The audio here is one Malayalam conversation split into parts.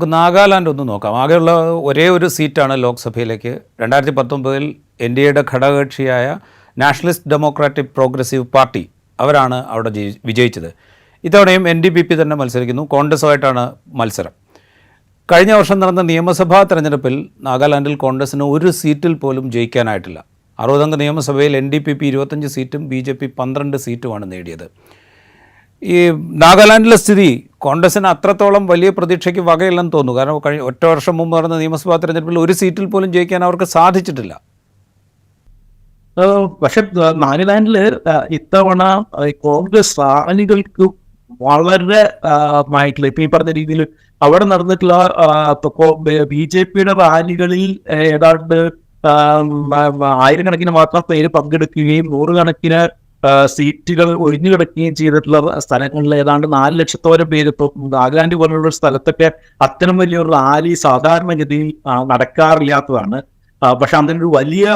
നമുക്ക് നാഗാലാൻഡ് ഒന്ന് നോക്കാം. ആകെയുള്ള ഒരേ ഒരു സീറ്റാണ് ലോക്സഭയിലേക്ക് 2019 എൻ ഡി എയുടെ ഘടകകക്ഷിയായ നാഷണലിസ്റ്റ് ഡെമോക്രാറ്റിക് പ്രോഗ്രസീവ് പാർട്ടി അവരാണ് അവിടെ വിജയിച്ചത്. ഇത്തവണയും NDPP തന്നെ മത്സരിക്കുന്നു. കോൺഗ്രസുമായിട്ടാണ് മത്സരം. കഴിഞ്ഞ വർഷം നടന്ന നിയമസഭാ തെരഞ്ഞെടുപ്പിൽ നാഗാലാൻഡിൽ കോൺഗ്രസിന് ഒരു സീറ്റിൽ പോലും ജയിക്കാനായിട്ടില്ല. 60 അംഗ നിയമസഭയിൽ NDPP 25 സീറ്റും BJP 12 സീറ്റുമാണ് നേടിയത്. ഈ നാഗാലാൻഡിലെ സ്ഥിതി കോൺഗ്രസിന് അത്രത്തോളം വലിയ പ്രതീക്ഷയ്ക്ക് വകയില്ലെന്ന് തോന്നുന്നു. കാരണം ഒറ്റ വർഷം മുമ്പ് നടന്ന നിയമസഭാ തെരഞ്ഞെടുപ്പിൽ ഒരു സീറ്റിൽ പോലും ജയിക്കാൻ അവർക്ക് സാധിച്ചിട്ടില്ല. പക്ഷെ നാഗാലാൻഡിൽ ഇത്തവണ കോൺഗ്രസ് റാലികൾക്ക് വളരെ ആയിട്ടുള്ള ഇപ്പൊ ഈ പറഞ്ഞ രീതിയിൽ അവിടെ നടന്നിട്ടുള്ള BJPയുടെ റാലികളിൽ ഏതാണ്ട് ആയിരക്കണക്കിന് മാത്രം പേര് പങ്കെടുക്കുകയും നൂറുകണക്കിന് സീറ്റുകൾ ഒഴിഞ്ഞു കിടക്കുകയും ചെയ്തിട്ടുള്ള സ്ഥലങ്ങളിൽ ഏതാണ്ട് 4 ലക്ഷത്തോളം പേര് ഇപ്പം നാഗാലാൻഡ് പോലുള്ള സ്ഥലത്തൊക്കെ അത്തരം വലിയൊരു റാലി സാധാരണഗതിയിൽ നടക്കാറില്ലാത്തതാണ്. പക്ഷെ അതിനൊരു വലിയ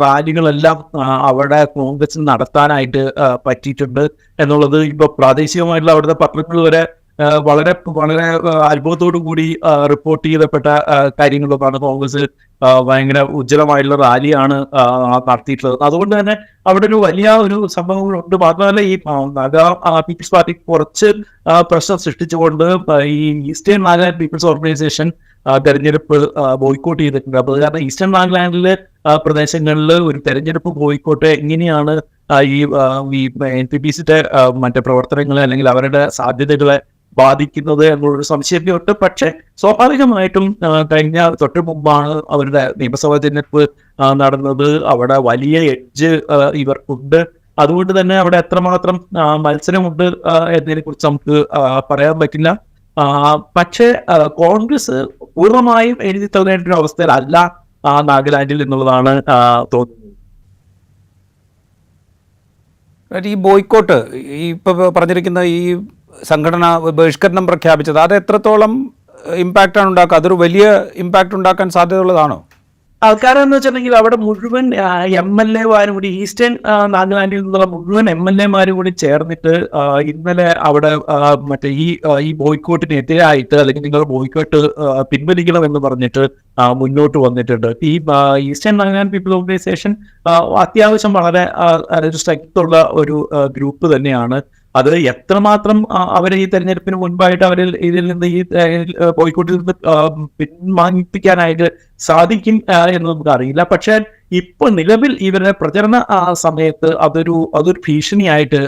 റാലികളെല്ലാം അവിടെ കോൺഗ്രസിന് നടത്താനായിട്ട് പറ്റിയിട്ടുണ്ട് എന്നുള്ളത് ഇപ്പൊ പ്രാദേശികമായിട്ടുള്ള അവിടുത്തെ പത്രങ്ങൾ വരെ വളരെ വളരെ അത്ഭുതത്തോടു കൂടി റിപ്പോർട്ട് ചെയ്യപ്പെട്ട കാര്യങ്ങളൊക്കെയാണ്. കോൺഗ്രസ് ഭയങ്കര ഉജ്ജ്വലമായിട്ടുള്ള റാലിയാണ് നടത്തിയിട്ടുള്ളത്. അതുകൊണ്ട് തന്നെ അവിടെ ഒരു വലിയ ഒരു സംഭവങ്ങളുണ്ട്. മാത്രമല്ല ഈ നാഗാ പീപ്പിൾസ് പാർട്ടി കുറച്ച് പ്രശ്നം സൃഷ്ടിച്ചുകൊണ്ട് ഈ ഈസ്റ്റേൺ നാഗാലാൻഡ് പീപ്പിൾസ് ഓർഗനൈസേഷൻ തെരഞ്ഞെടുപ്പ് ബോയ്ക്കോട്ട് ചെയ്തിട്ടുണ്ട്. അപ്പോൾ കാരണം ഈസ്റ്റേൺ നാഗാലാൻഡിലെ പ്രദേശങ്ങളിൽ ഒരു തെരഞ്ഞെടുപ്പ് ബോയ്ക്കോട്ട് എങ്ങനെയാണ് ഈ NPPCയുടെ മറ്റേ പ്രവർത്തനങ്ങളെ അല്ലെങ്കിൽ അവരുടെ സാധ്യതകളെ ബാധിക്കുന്നത് എന്നുള്ളൊരു സംശയമൊക്കെ ഉണ്ട്. പക്ഷെ സ്വാഭാവികമായിട്ടും കഴിഞ്ഞ തൊട്ട് മുമ്പാണ് അവരുടെ നിയമസഭാ തെരഞ്ഞെടുപ്പ് നടന്നത്. അവിടെ വലിയ എഡ്ജ് ഇവർക്കുണ്ട്. അതുകൊണ്ട് തന്നെ അവിടെ എത്രമാത്രം മത്സരമുണ്ട് എന്നതിനെ കുറിച്ച് നമുക്ക് പറയാൻ പറ്റില്ല. പക്ഷേ കോൺഗ്രസ് പൂർണ്ണമായും എഴുതി തള്ളേണ്ട ഒരു അവസ്ഥയിലല്ല നാഗാലാൻഡിൽ എന്നുള്ളതാണ് തോന്നുന്നത്. ഈ ബോയ്ക്കോട്ട് ഈ ഇപ്പോൾ പറഞ്ഞിരിക്കുന്ന ഈ സംഘടന ബഹിഷ്കരണം പ്രഖ്യാപിച്ചത് അത് എത്രത്തോളം ഇമ്പാക്റ്റാണ് ഉണ്ടാക്കുക? അതൊരു വലിയ ഇമ്പാക്റ്റ് ഉണ്ടാക്കാൻ സാധ്യതയുള്ളതാണോ? ആൾക്കാരെന്ന് വെച്ചിട്ടുണ്ടെങ്കിൽ അവിടെ മുഴുവൻ MLA-മാരും കൂടി ഈസ്റ്റേൺ നാഗാലാൻഡിൽ നിന്നുള്ള മുഴുവൻ MLA-മാരും കൂടി ചേർന്നിട്ട് ഇന്നലെ അവിടെ മറ്റേ ഈ ബോയ്ക്കോട്ടിനെതിരായിട്ട് അല്ലെങ്കിൽ നിങ്ങൾ ബോയ്ക്കോട്ട് പിൻവലിക്കണം എന്ന് പറഞ്ഞിട്ട് മുന്നോട്ട് വന്നിട്ടുണ്ട്. ഈ ഈസ്റ്റേൺ നാഗാലാൻഡ് പീപ്പിൾ ഓർഗനൈസേഷൻ അത്യാവശ്യം വളരെ സ്ട്രെങ്ത്തുള്ള ഒരു ഗ്രൂപ്പ് തന്നെയാണ്. അത് എത്രമാത്രം അവരെ ഈ തെരഞ്ഞെടുപ്പിന് മുൻപായിട്ട് അവരിൽ ഇതിൽ നിന്ന് ഈ ബോയ്ക്കോട്ടിൽ നിന്ന് പിന്മാനിപ്പിക്കാനായിട്ട് സാധിക്കും എന്ന് നമുക്ക് അറിയില്ല. പക്ഷെ ഇപ്പൊ നിലവിൽ ഇവരുടെ പ്രചരണ സമയത്ത് അതൊരു ഭീഷണിയായിട്ട്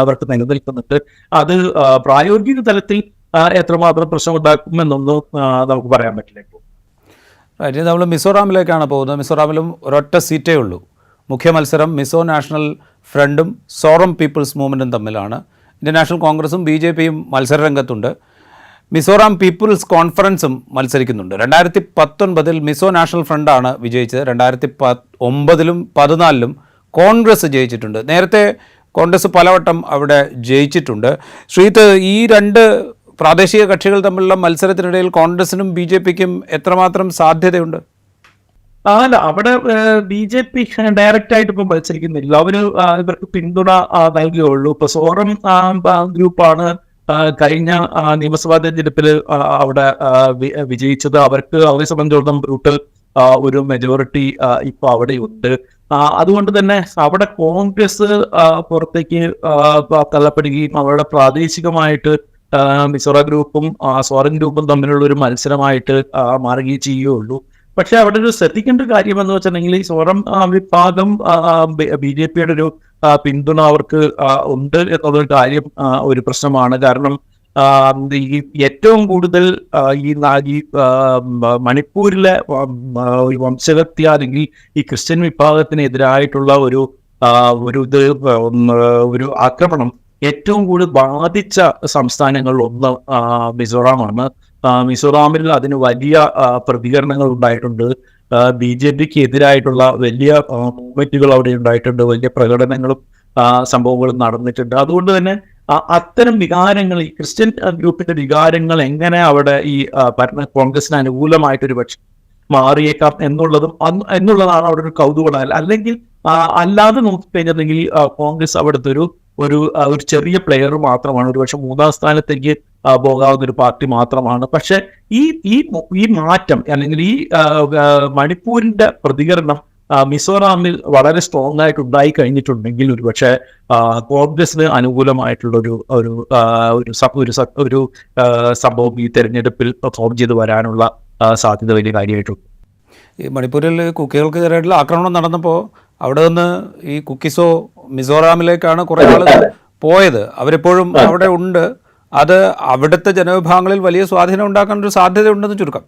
അവർക്ക് നിലനിൽക്കുന്നുണ്ട്. അത് പ്രായോഗിക തലത്തിൽ എത്രമാത്രം പ്രശ്നം ഉണ്ടാക്കുമെന്നൊന്നും നമുക്ക് പറയാൻ പറ്റില്ല. ഇപ്പോൾ നമ്മൾ മിസോറാമിലേക്കാണ് പോകുന്നത്. മിസോറാമിലും ഒരൊറ്റ സീറ്റേ ഉള്ളൂ. മുഖ്യ മത്സരം മിസോ നാഷണൽ ഫ്രണ്ടും സോറം പീപ്പിൾസ് മൂവ്മെൻറ്റും തമ്മിലാണ്. ഇന്ത്യൻ നാഷണൽ കോൺഗ്രസും BJPയും മത്സരരംഗത്തുണ്ട്. മിസോറാം പീപ്പിൾസ് കോൺഫറൻസും മത്സരിക്കുന്നുണ്ട്. 2019 മിസോ നാഷണൽ ഫ്രണ്ടാണ് വിജയിച്ചത്. 2009-ലും 2014-ലും കോൺഗ്രസ് ജയിച്ചിട്ടുണ്ട്. നേരത്തെ കോൺഗ്രസ് പലവട്ടം അവിടെ ജയിച്ചിട്ടുണ്ട്. ശ്രീത്ത്, ഈ രണ്ട് പ്രാദേശിക കക്ഷികൾ തമ്മിലുള്ള മത്സരത്തിനിടയിൽ കോൺഗ്രസിനും BJPക്കും എത്രമാത്രം സാധ്യതയുണ്ട്? അല്ല, അവിടെ BJP ഡയറക്റ്റ് ആയിട്ട് ഇപ്പൊ മത്സരിക്കുന്നില്ല. അവര് ഇവർക്ക് പിന്തുണ നൽകുകയുള്ളൂ. ഇപ്പൊ സോറം ഗ്രൂപ്പാണ് കഴിഞ്ഞ നിയമസഭാ തെരഞ്ഞെടുപ്പിൽ അവിടെ വിജയിച്ചത്. അവരെ സംബന്ധിച്ചിടത്തോളം ബ്രൂട്ടൽ ഒരു മെജോറിറ്റി ഇപ്പൊ അവിടെ ഉണ്ട്. അതുകൊണ്ട് തന്നെ അവിടെ കോൺഗ്രസ് പുറത്തേക്ക് തള്ളപ്പെടുകയും അവരുടെ പ്രാദേശികമായിട്ട് മിസോറ ഗ്രൂപ്പും സോറൻ ഗ്രൂപ്പും തമ്മിലുള്ള ഒരു മത്സരമായിട്ട് മാറുകയും ചെയ്യുകയുള്ളൂ. പക്ഷെ അവിടെ ഒരു ശ്രദ്ധിക്കേണ്ട കാര്യം എന്ന് വെച്ചിട്ടുണ്ടെങ്കിൽ ഈ സോറം വിഭാഗം BJPയുടെ ഒരു പിന്തുണ അവർക്ക് ഉണ്ട് എന്നുള്ളൊരു കാര്യം ഒരു പ്രശ്നമാണ്. കാരണം ഈ ഏറ്റവും കൂടുതൽ ഈ മണിപ്പൂരിലെ വംശഹത്യ അല്ലെങ്കിൽ ഈ ക്രിസ്ത്യൻ വിഭാഗത്തിനെതിരായിട്ടുള്ള ഒരു ആക്രമണം ഏറ്റവും കൂടുതൽ ബാധിച്ച സംസ്ഥാനങ്ങളിൽ ഒന്ന് മിസോറാമാണ്. മിസോറാമിൽ അതിന് വലിയ പ്രതികരണങ്ങൾ ഉണ്ടായിട്ടുണ്ട്. BJPക്ക് എതിരായിട്ടുള്ള വലിയ മൂവ്മെന്റുകൾ അവിടെ ഉണ്ടായിട്ടുണ്ട്. വലിയ പ്രകടനങ്ങളും സംഭവങ്ങളും നടന്നിട്ടുണ്ട്. അതുകൊണ്ട് തന്നെ അത്തരം വികാരങ്ങൾ, ഈ ക്രിസ്ത്യൻ ഗ്രൂപ്പിന്റെ വികാരങ്ങൾ എങ്ങനെ അവിടെ ഈ കോൺഗ്രസിന് അനുകൂലമായിട്ടൊരു പക്ഷം മാറിയേക്കാം എന്നുള്ളതാണ് അവിടെ ഒരു കൗതുകം. അല്ലെങ്കിൽ അല്ലാതെ നോക്കിക്കഴിഞ്ഞിട്ടുണ്ടെങ്കിൽ കോൺഗ്രസ് അവിടുത്തെ ഒരു ചെറിയ പ്ലെയർ മാത്രമാണ്. ഒരുപക്ഷെ 3ാം സ്ഥാനത്തേക്ക് പോകാവുന്ന ഒരു പാർട്ടി മാത്രമാണ്. പക്ഷെ ഈ മാറ്റം അല്ലെങ്കിൽ ഈ മണിപ്പൂരിന്റെ പ്രതികരണം മിസോറാമിൽ വളരെ സ്ട്രോങ് ആയിട്ട് ഉണ്ടായി കഴിഞ്ഞിട്ടുണ്ടെങ്കിൽ ഒരുപക്ഷെ കോൺഗ്രസിന് അനുകൂലമായിട്ടുള്ള ഒരു സംഭവം ഈ തെരഞ്ഞെടുപ്പിൽ ഫോം ചെയ്ത് വരാനുള്ള സാധ്യത വലിയ കാര്യമായിട്ടുണ്ട്. ഈ മണിപ്പൂരിൽ കുക്കികൾക്കെതിരായിട്ടുള്ള ആക്രമണം നടന്നപ്പോൾ അവിടെ നിന്ന് ഈ കുക്കിസോ മിസോറാമിലേക്കാണ് കുറേ ആളുകൾ പോയത്. അവരെപ്പോഴും അവിടെ ഉണ്ട്. അത് അവിടുത്തെ ജനവിഭാഗങ്ങളിൽ വലിയ സ്വാധീനം ഉണ്ടാക്കാനൊരു സാധ്യതയുണ്ടെന്ന് ചുരുക്കം.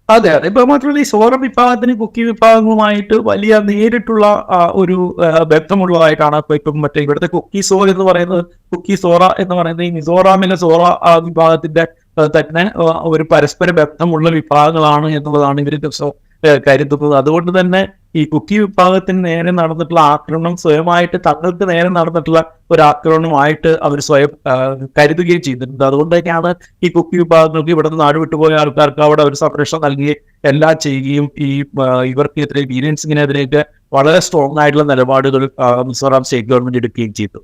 അതെ. ഇപ്പൊ മാത്രമല്ല, ഈ സോറം വിഭാഗത്തിന് കുക്കി വിഭാഗവുമായിട്ട് വലിയ നേരിട്ടുള്ള ഒരു ബന്ധമുള്ളതായിട്ടാണ് ഇപ്പം മറ്റേ ഇവിടുത്തെ കുക്കി സോ എന്ന് പറയുന്നത്, കുക്കി സോറ എന്ന് പറയുന്നത് ഈ മിസോറാമിലെ സോറ വിഭാഗത്തിന്റെ തന്നെ ഒരു പരസ്പര ബന്ധമുള്ള വിഭാഗങ്ങളാണ് എന്നുള്ളതാണ് ഇവർ കരുതുന്നത്. അതുകൊണ്ട് തന്നെ ഈ കുക്കി വിഭാഗത്തിന് നേരെ നടന്നിട്ടുള്ള ആക്രമണം സ്വയമായിട്ട് തങ്ങൾക്ക് നേരെ നടന്നിട്ടുള്ള ഒരു ആക്രമണമായിട്ട് അവർ സ്വയം കരുതുകയും ചെയ്തിട്ടുണ്ട്. അതുകൊണ്ട് തന്നെയാണ് ഈ കുക്കി വിഭാഗങ്ങൾക്ക് ഇവിടെ നിന്ന് നാട് വിട്ടുപോയ ആൾക്കാർക്ക് അവിടെ ഒരു സംരക്ഷണം നൽകുകയും എല്ലാം ചെയ്യുകയും ഇവർക്കെതിരെ വീരൻ സിംഗിനെതിരെയൊക്കെ വളരെ സ്ട്രോങ് ആയിട്ടുള്ള നിലപാടുകൾ മിസോറാം സ്റ്റേറ്റ് ഗവൺമെന്റ് എടുക്കുകയും ചെയ്തു.